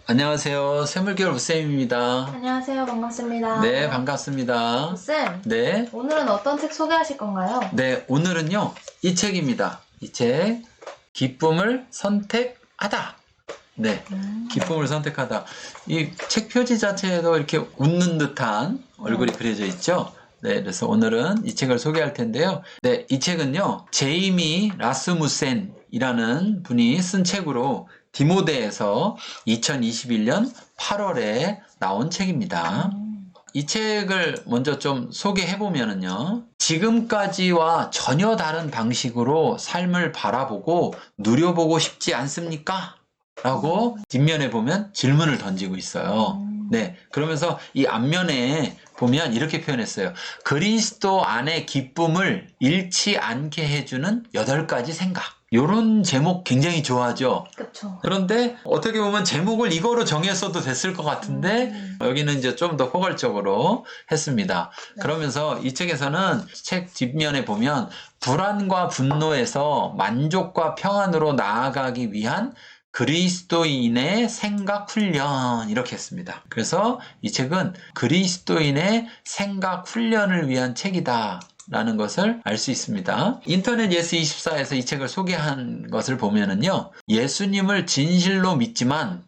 안녕하세요. 샘물결 무쌤입니다. 안녕하세요. 반갑습니다. 네, 반갑습니다. 쌤, 네, 오늘은 어떤 책 소개하실 건가요? 네, 오늘은요, 이 책입니다. 이 책, 기쁨을 선택하다. 네, 기쁨을 선택하다. 이 책 표지 자체에도 이렇게 웃는 듯한 얼굴이 그려져 있죠? 네, 그래서 오늘은 이 책을 소개할 텐데요. 네, 이 책은요, 제이미 라스무센이라는 분이 쓴 책으로 디모데에서 2021년 8월에 나온 책입니다. 이 책을 먼저 좀 소개해보면요. 지금까지와 전혀 다른 방식으로 삶을 바라보고 누려보고 싶지 않습니까? 라고 뒷면에 보면 질문을 던지고 있어요. 네. 그러면서 이 앞면에 보면 이렇게 표현했어요. 그리스도 안의 기쁨을 잃지 않게 해주는 8가지 생각. 요런 제목 굉장히 좋아하죠. 그쵸. 그런데 어떻게 보면 제목을 이거로 정했어도 됐을 것 같은데 여기는 이제 좀 더 포괄적으로 했습니다. 네. 그러면서 이 책에서는 책 뒷면에 보면 불안과 분노에서 만족과 평안으로 나아가기 위한 그리스도인의 생각 훈련 이렇게 했습니다. 그래서 이 책은 그리스도인의 생각 훈련을 위한 책이다. 라는 것을 알 수 있습니다. 인터넷 예스24에서 이 책을 소개한 것을 보면은요, 예수님을 진실로 믿지만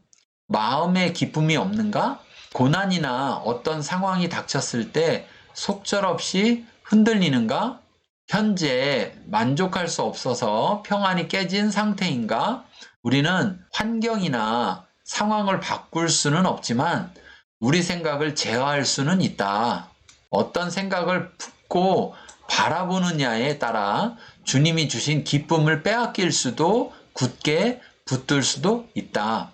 마음에 기쁨이 없는가? 고난이나 어떤 상황이 닥쳤을 때 속절없이 흔들리는가? 현재 만족할 수 없어서 평안이 깨진 상태인가? 우리는 환경이나 상황을 바꿀 수는 없지만 우리 생각을 제어할 수는 있다. 어떤 생각을 품고 바라보느냐에 따라 주님이 주신 기쁨을 빼앗길 수도 굳게 붙들 수도 있다.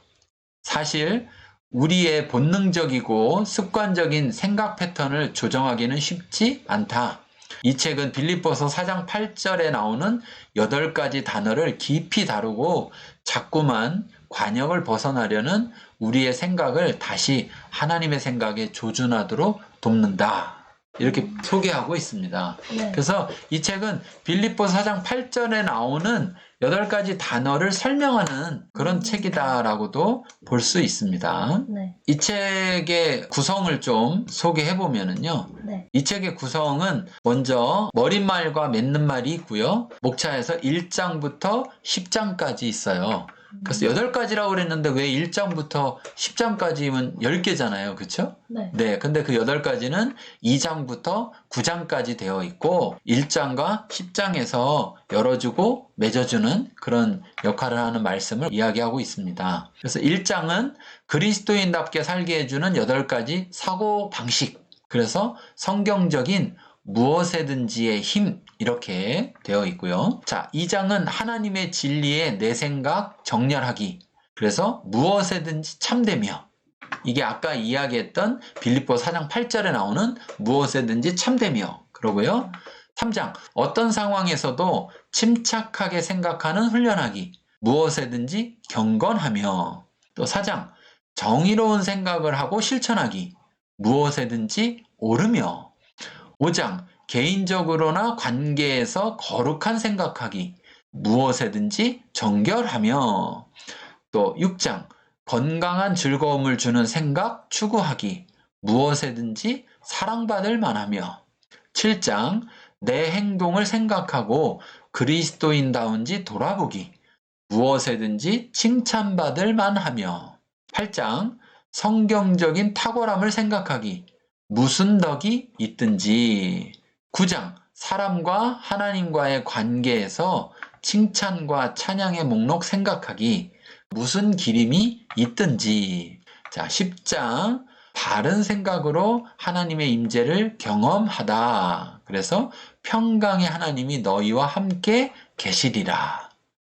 사실 우리의 본능적이고 습관적인 생각 패턴을 조정하기는 쉽지 않다. 이 책은 빌립보서 4장 8절에 나오는 8가지 단어를 깊이 다루고 자꾸만 관역을 벗어나려는 우리의 생각을 다시 하나님의 생각에 조준하도록 돕는다. 이렇게 소개하고 있습니다. 네. 그래서 이 책은 빌립보서 4장 8절에 나오는 8가지 단어를 설명하는 그런 책이다라고도 볼 수 있습니다. 네. 이 책의 구성을 좀 소개해보면은요. 네. 이 책의 구성은 먼저 머릿말과 맺는 말이 있고요. 목차에서 1장부터 10장까지 있어요. 그래서 8가지라고 그랬는데 왜 1장부터 10장까지면 10개잖아요. 그쵸? 네. 네. 근데 그 8가지는 2장부터 9장까지 되어 있고 1장과 10장에서 열어주고 맺어주는 그런 역할을 하는 말씀을 이야기하고 있습니다. 그래서 1장은 그리스도인답게 살게 해주는 8가지 사고 방식. 그래서 성경적인 무엇에든지의 힘 이렇게 되어 있고요. 자, 2장은 하나님의 진리에 내 생각 정렬하기. 그래서 무엇에든지 참되며 이게 아까 이야기했던 빌립보 4장 8절에 나오는 무엇에든지 참되며 그러고요. 3장 어떤 상황에서도 침착하게 생각하는 훈련하기. 무엇에든지 경건하며 또 4장 정의로운 생각을 하고 실천하기. 무엇에든지 오르며 5장 개인적으로나 관계에서 거룩한 생각하기. 무엇에든지 정결하며 또 6장 건강한 즐거움을 주는 생각 추구하기. 무엇에든지 사랑받을 만하며 7장 내 행동을 생각하고 그리스도인다운지 돌아보기. 무엇에든지 칭찬받을 만하며 8장 성경적인 탁월함을 생각하기. 무슨 덕이 있든지 9장 사람과 하나님과의 관계에서 칭찬과 찬양의 목록 생각하기. 무슨 기림이 있든지 자 10장 바른 생각으로 하나님의 임재를 경험하다. 그래서 평강의 하나님이 너희와 함께 계시리라.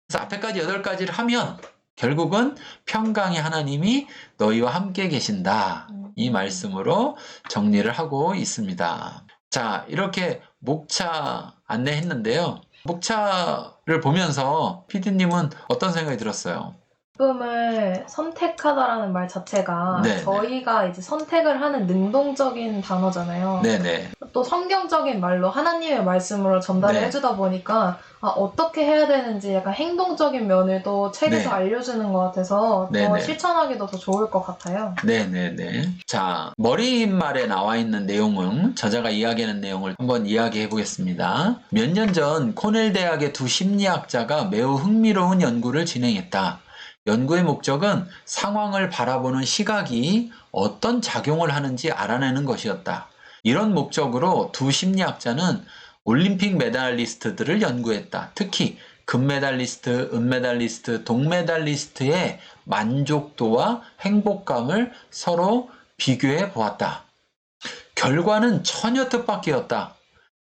그래서 앞에까지 8가지를 하면 결국은 평강의 하나님이 너희와 함께 계신다. 이 말씀으로 정리를 하고 있습니다. 자, 이렇게 목차 안내했는데요. 목차를 보면서 PD님은 어떤 생각이 들었어요? 기쁨을 선택하다라는 말 자체가 네, 저희가 이제 선택을 하는 능동적인 단어잖아요. 네네. 또 성경적인 말로 하나님의 말씀으로 전달을 네. 해주다 보니까 어떻게 해야 되는지 약간 행동적인 면을 또 책에서 네. 알려주는 것 같아서 더 네네. 실천하기도 더 좋을 것 같아요. 네네네. 자, 머릿말에 나와 있는 내용은 저자가 이야기하는 내용을 한번 이야기해 보겠습니다. 몇 년 전 코넬 대학의 두 심리학자가 매우 흥미로운 연구를 진행했다. 연구의 목적은 상황을 바라보는 시각이 어떤 작용을 하는지 알아내는 것이었다. 이런 목적으로 두 심리학자는 올림픽 메달리스트들을 연구했다. 특히 금메달리스트, 은메달리스트, 동메달리스트의 만족도와 행복감을 서로 비교해 보았다. 결과는 처녀 뜻밖이었다.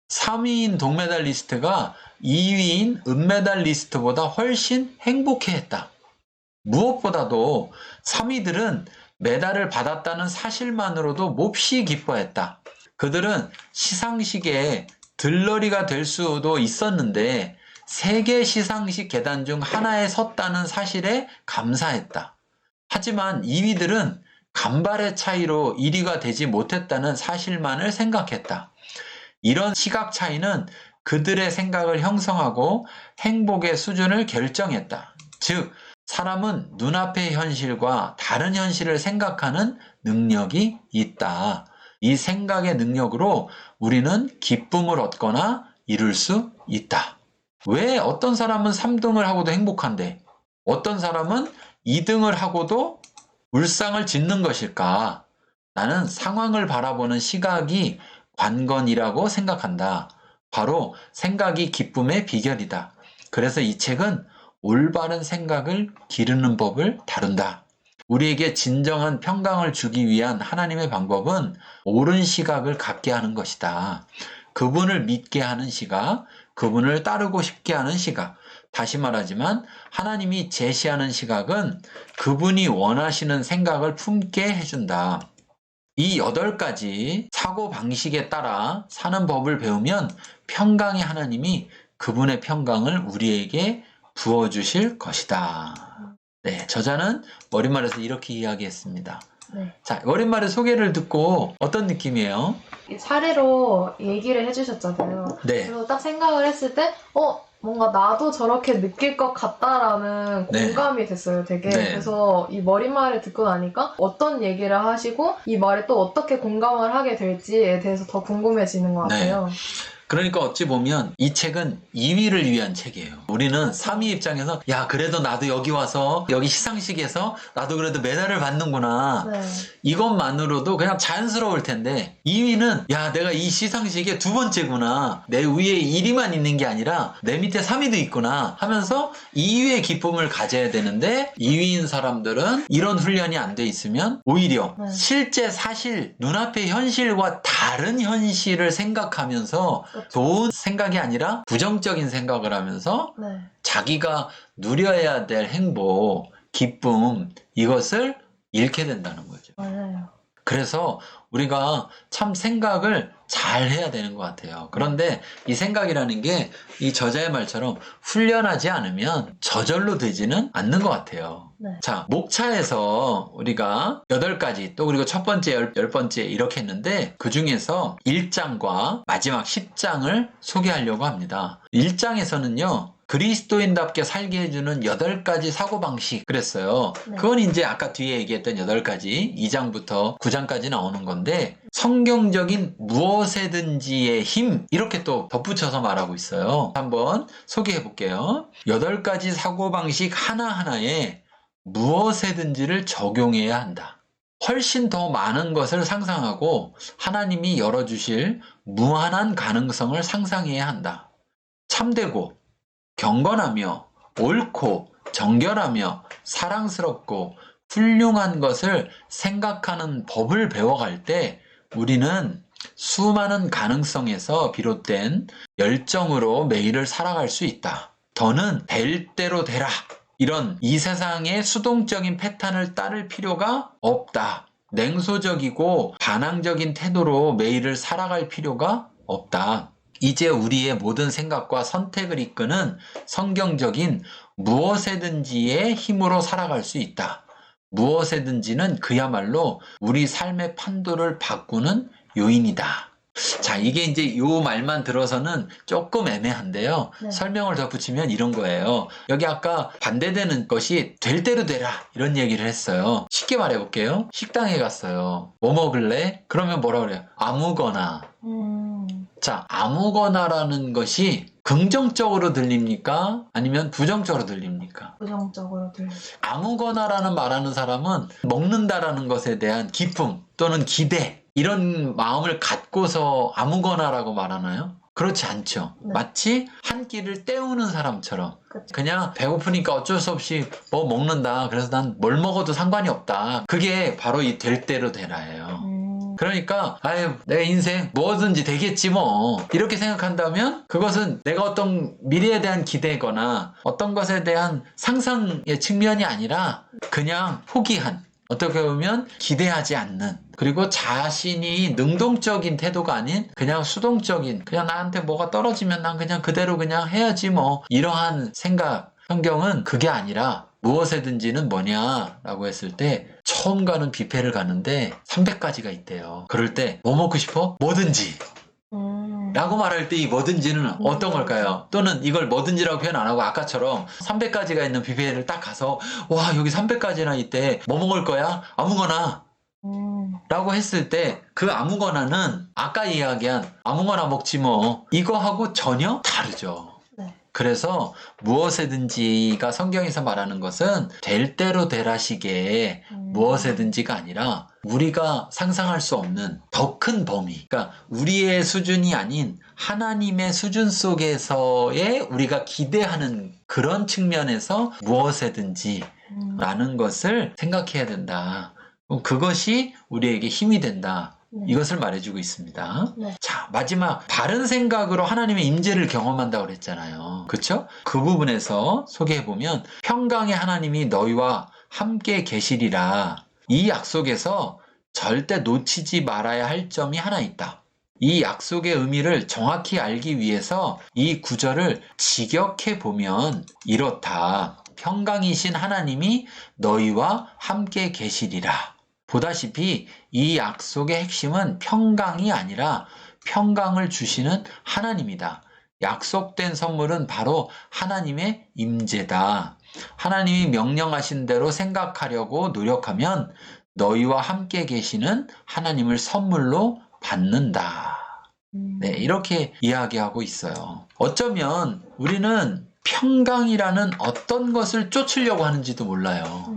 3위인 동메달리스트가 2위인 은메달리스트보다 훨씬 행복해했다. 무엇보다도 3위들은 메달을 받았다는 사실만으로도 몹시 기뻐했다. 그들은 시상식에 들러리가 될 수도 있었는데 세계 시상식 계단 중 하나에 섰다는 사실에 감사했다. 하지만 2위들은 간발의 차이로 1위가 되지 못했다는 사실만을 생각했다. 이런 시각 차이는 그들의 생각을 형성하고 행복의 수준을 결정했다. 즉, 사람은 눈앞의 현실과 다른 현실을 생각하는 능력이 있다. 이 생각의 능력으로 우리는 기쁨을 얻거나 이룰 수 있다. 왜 어떤 사람은 3등을 하고도 행복한데 어떤 사람은 2등을 하고도 울상을 짓는 것일까? 나는 상황을 바라보는 시각이 관건이라고 생각한다. 바로 생각이 기쁨의 비결이다. 그래서 이 책은 올바른 생각을 기르는 법을 다룬다. 우리에게 진정한 평강을 주기 위한 하나님의 방법은 옳은 시각을 갖게 하는 것이다. 그분을 믿게 하는 시각, 그분을 따르고 싶게 하는 시각. 다시 말하지만 하나님이 제시하는 시각은 그분이 원하시는 생각을 품게 해준다. 이 8가지 사고방식에 따라 사는 법을 배우면 평강의 하나님이 그분의 평강을 우리에게 부어주실 것이다. 네, 저자는 머릿말에서 이렇게 이야기했습니다. 네. 자, 머릿말의 소개를 듣고 어떤 느낌이에요? 이 사례로 얘기를 해주셨잖아요. 네. 그래서 딱 생각을 했을 때, 뭔가 나도 저렇게 느낄 것 같다라는 네. 공감이 됐어요, 되게. 네. 그래서 이 머릿말을 듣고 나니까 어떤 얘기를 하시고 이 말에 또 어떻게 공감을 하게 될지에 대해서 더 궁금해지는 것 네. 같아요. 그러니까 어찌 보면 이 책은 2위를 위한 책이에요. 우리는 3위 입장에서 야 그래도 나도 여기 와서 여기 시상식에서 나도 그래도 메달을 받는구나. 네. 이것만으로도 그냥 자연스러울 텐데 2위는 야 내가 이 시상식에 2번째구나. 내 위에 1위만 있는 게 아니라 내 밑에 3위도 있구나 하면서 2위의 기쁨을 가져야 되는데 2위인 사람들은 이런 훈련이 안 돼 있으면 오히려 네. 실제 사실 눈앞의 현실과 다른 현실을 생각하면서 좋은 생각이 아니라 부정적인 생각을 하면서 네. 자기가 누려야 될 행복, 기쁨 이것을 잃게 된다는 거죠. 맞아요. 그래서 우리가 참 생각을 잘 해야 되는 것 같아요. 그런데 이 생각이라는 게 이 저자의 말처럼 훈련하지 않으면 저절로 되지는 않는 것 같아요. 네. 자, 목차에서 우리가 8가지 또 그리고 첫 번째, 10번째 이렇게 했는데 그 중에서 1장과 마지막 10장을 소개하려고 합니다. 1장에서는요. 그리스도인답게 살게 해주는 8가지 사고방식 그랬어요. 네. 그건 이제 아까 뒤에 얘기했던 8가지 2장부터 9장까지 나오는 건데 성경적인 무엇에든지의 힘 이렇게 또 덧붙여서 말하고 있어요. 한번 소개해 볼게요. 8가지 사고방식 하나하나에 무엇에든지를 적용해야 한다. 훨씬 더 많은 것을 상상하고 하나님이 열어주실 무한한 가능성을 상상해야 한다. 참되고 경건하며 옳고 정결하며 사랑스럽고 훌륭한 것을 생각하는 법을 배워갈 때 우리는 수많은 가능성에서 비롯된 열정으로 매일을 살아갈 수 있다. 더는 될 대로 되라. 이런 이 세상의 수동적인 패턴을 따를 필요가 없다. 냉소적이고 반항적인 태도로 매일을 살아갈 필요가 없다. 이제 우리의 모든 생각과 선택을 이끄는 성경적인 무엇에든지의 힘으로 살아갈 수 있다. 무엇에든지는 그야말로 우리 삶의 판도를 바꾸는 요인이다. 자, 이게 이제 요 말만 들어서는 조금 애매한데요. 네. 설명을 더 붙이면 이런 거예요. 여기 아까 반대되는 것이 될 대로 되라 이런 얘기를 했어요. 쉽게 말해볼게요. 식당에 갔어요. 뭐 먹을래? 그러면 뭐라 그래요? 아무거나. 자, 아무거나라는 것이 긍정적으로 들립니까? 아니면 부정적으로 들립니까? 부정적으로 들리죠. 아무거나라는 말하는 사람은 먹는다라는 것에 대한 기쁨 또는 기대 이런 마음을 갖고서 아무거나라고 말하나요? 그렇지 않죠. 네. 마치 한 끼를 때우는 사람처럼 그쵸. 그냥 배고프니까 어쩔 수 없이 뭐 먹는다. 그래서 난 뭘 먹어도 상관이 없다. 그게 바로 이 될 대로 되라예요. 그러니까 아유 내 인생 뭐든지 되겠지 뭐 이렇게 생각한다면 그것은 내가 어떤 미래에 대한 기대거나 어떤 것에 대한 상상의 측면이 아니라 그냥 포기한 어떻게 보면 기대하지 않는 그리고 자신이 능동적인 태도가 아닌 그냥 수동적인 그냥 나한테 뭐가 떨어지면 난 그냥 그대로 그냥 해야지 뭐 이러한 생각 성경은 그게 아니라 무엇에든지는 뭐냐라고 했을 때 처음 가는 뷔페를 가는데 300가지가 있대요. 그럴 때 뭐 먹고 싶어? 뭐든지 라고 말할 때 이 뭐든지는 어떤 걸까요? 또는 이걸 뭐든지라고 표현 안 하고 아까처럼 300가지가 있는 뷔페를 딱 가서 와 여기 300가지나 있대 뭐 먹을 거야? 아무거나 라고 했을 때 그 아무거나는 아까 이야기한 아무거나 먹지 뭐 이거하고 전혀 다르죠. 네. 그래서 무엇에든지가 성경에서 말하는 것은 될 대로 되라시게 무엇에든지가 아니라 우리가 상상할 수 없는 더 큰 범위 그러니까 우리의 수준이 아닌 하나님의 수준 속에서의 우리가 기대하는 그런 측면에서 무엇에든지 라는 것을 생각해야 된다. 그것이 우리에게 힘이 된다. 이것을 말해주고 있습니다. 네. 자, 마지막 바른 생각으로 하나님의 임재를 경험한다고 그랬잖아요. 그렇죠? 그 부분에서 소개해보면 평강의 하나님이 너희와 함께 계시리라. 이 약속에서 절대 놓치지 말아야 할 점이 하나 있다. 이 약속의 의미를 정확히 알기 위해서 이 구절을 직역해보면 이렇다. 평강이신 하나님이 너희와 함께 계시리라. 보다시피 이 약속의 핵심은 평강이 아니라 평강을 주시는 하나님이다. 약속된 선물은 바로 하나님의 임재다. 하나님이 명령하신 대로 생각하려고 노력하면 너희와 함께 계시는 하나님을 선물로 받는다. 네, 이렇게 이야기하고 있어요. 어쩌면 우리는 평강이라는 어떤 것을 쫓으려고 하는지도 몰라요.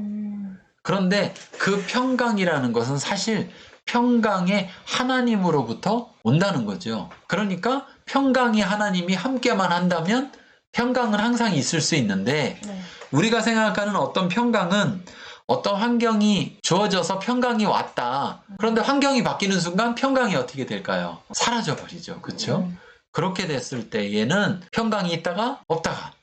그런데 그 평강이라는 것은 사실 평강의 하나님으로부터 온다는 거죠. 그러니까 평강이 하나님이 함께만 한다면 평강은 항상 있을 수 있는데 네. 우리가 생각하는 어떤 평강은 어떤 환경이 주어져서 평강이 왔다. 그런데 환경이 바뀌는 순간 평강이 어떻게 될까요? 사라져 버리죠. 그렇죠? 그렇게 됐을 때 얘는 평강이 있다가 없다가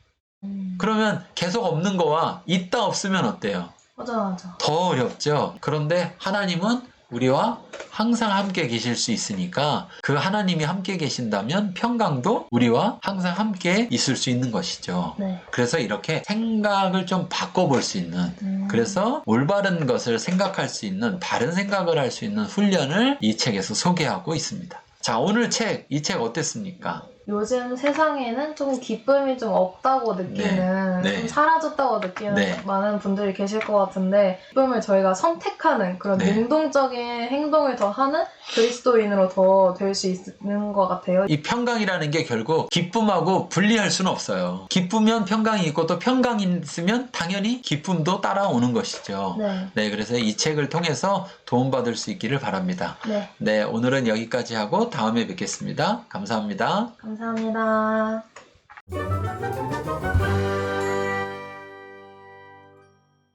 그러면 계속 없는 거와 있다 없으면 어때요? 맞아. 더 어렵죠. 그런데 하나님은 우리와 항상 함께 계실 수 있으니까 그 하나님이 함께 계신다면 평강도 우리와 항상 함께 있을 수 있는 것이죠. 네. 그래서 이렇게 생각을 좀 바꿔볼 수 있는 그래서 올바른 것을 생각할 수 있는 바른 생각을 할 수 있는 훈련을 이 책에서 소개하고 있습니다. 자, 오늘 이 책 어땠습니까? 요즘 세상에는 좀 기쁨이 좀 없다고 느끼는, 네. 좀 사라졌다고 느끼는 네. 많은 분들이 계실 것 같은데, 기쁨을 저희가 선택하는 그런 네. 능동적인 행동을 더 하는 그리스도인으로 더 될 수 있는 것 같아요. 이 평강이라는 게 결국 기쁨하고 분리할 수는 없어요. 기쁘면 평강이 있고 또 평강이 있으면 당연히 기쁨도 따라오는 것이죠. 네. 네, 그래서 이 책을 통해서 도움받을 수 있기를 바랍니다. 네. 네, 오늘은 여기까지 하고 다음에 뵙겠습니다. 감사합니다. 감사합니다.